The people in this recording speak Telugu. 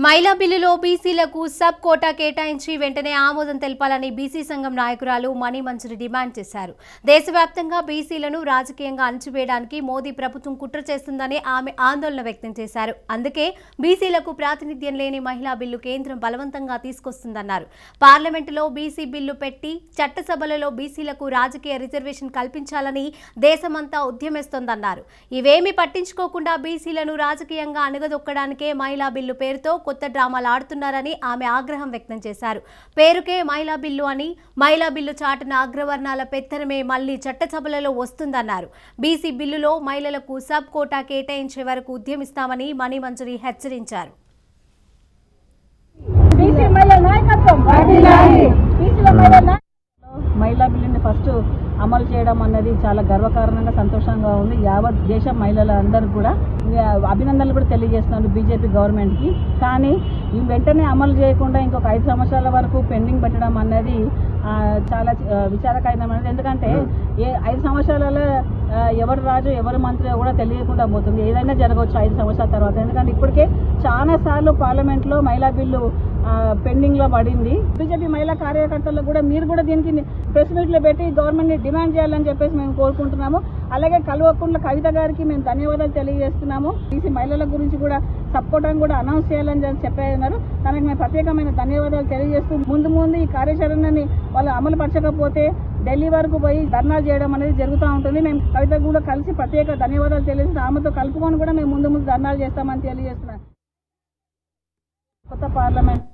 మహిళా బిల్లులో బీసీలకు సబ్ కోటా కేటాయించి వెంటనే ఆమోదం తెలపాలని బీసీ సంఘం నాయకురాలు మణిమంజరి డిమాండ్ చేశారు. దేశవ్యాప్తంగా బీసీలను రాజకీయంగా అణచివేయడానికి మోదీ ప్రభుత్వం కుట్ర చేస్తుందని ఆమె ఆందోళన వ్యక్తం చేశారు. అందుకే బీసీలకు ప్రాతినిధ్యం లేని మహిళా బిల్లు కేంద్రం బలవంతంగా తీసుకొస్తుందన్నారు. పార్లమెంటులో బీసీ బిల్లు పెట్టి చట్టసభలలో బీసీలకు రాజకీయ రిజర్వేషన్ కల్పించాలని దేశమంతా ఉద్యమిస్తోందన్నారు. ఇవేమీ పట్టించుకోకుండా బీసీలను రాజకీయంగా అణగదొక్కడానికే మహిళా బిల్లు పేరుతో కొత్త డ్రామాలు ఆడుతున్నారని ఆమె ఆగ్రహం వ్యక్తం చేశారు. పేరుకే మహిళా బిల్లు అని మహిళా బిల్లు చాటున అగ్రవర్ణాల పెత్తనమే మళ్లీ చట్టసభలలో వస్తుందన్నారు. బీసీ బిల్లులో మహిళలకు సబ్ కోటా కేటాయించే వరకు ఉద్యమిస్తామని మణిమంజరి హెచ్చరించారు. మహిళా బిల్లుని ఫస్ట్ అమలు చేయడం అన్నది చాలా గర్వకారణంగా సంతోషంగా ఉంది. యావత్ దేశం మహిళలందరూ కూడా అభినందనలు కూడా తెలియజేస్తున్నారు బీజేపీ గవర్నమెంట్కి. కానీ ఈ వెంటనే అమలు చేయకుండా ఇంకొక 5 సంవత్సరాల వరకు పెండింగ్ పెట్టడం అన్నది చాలా విచారకరమైనది. ఎందుకంటే 5 సంవత్సరాలలో ఎవరు రాజు ఎవరు మంత్రి కూడా తెలియకుండా పోతుంది. ఏదైనా జరగవచ్చు 5 సంవత్సరాల తర్వాత. ఎందుకంటే ఇప్పటికే చాలా సార్లు పార్లమెంట్లో మహిళా బిల్లు పెండింగ్ లో పడింది. బీజేపీ మహిళా కార్యకర్తలు కూడా మీరు కూడా దీనికి ప్రెస్ మీట్ లో పెట్టి గవర్నమెంట్ ని డిమాండ్ చేయాలని చెప్పేసి మేము కోరుకుంటున్నాము. అలాగే కల్వకుంట్ల కవిత గారికి మేము ధన్యవాదాలు తెలియజేస్తున్నాము. బీసీ మహిళల గురించి కూడా సపోర్ట్ కూడా అనౌన్స్ చేయాలని చెప్పారు. దానికి మేము ప్రత్యేకమైన ధన్యవాదాలు తెలియజేస్తూ ముందు ఈ కార్యాచరణని వాళ్ళు అమలు పరచకపోతే ఢిల్లీ వరకు పోయి ధర్నాలు చేయడం అనేది జరుగుతూ ఉంటుంది. మేము కవిత కూడా కలిసి ప్రత్యేక ధన్యవాదాలు తెలియజేస్తూ ఆమెతో కలుపుకొని కూడా మేము ముందు ధర్నాలు చేస్తామని తెలియజేస్తున్నాం. కొత్త పార్లమెంట్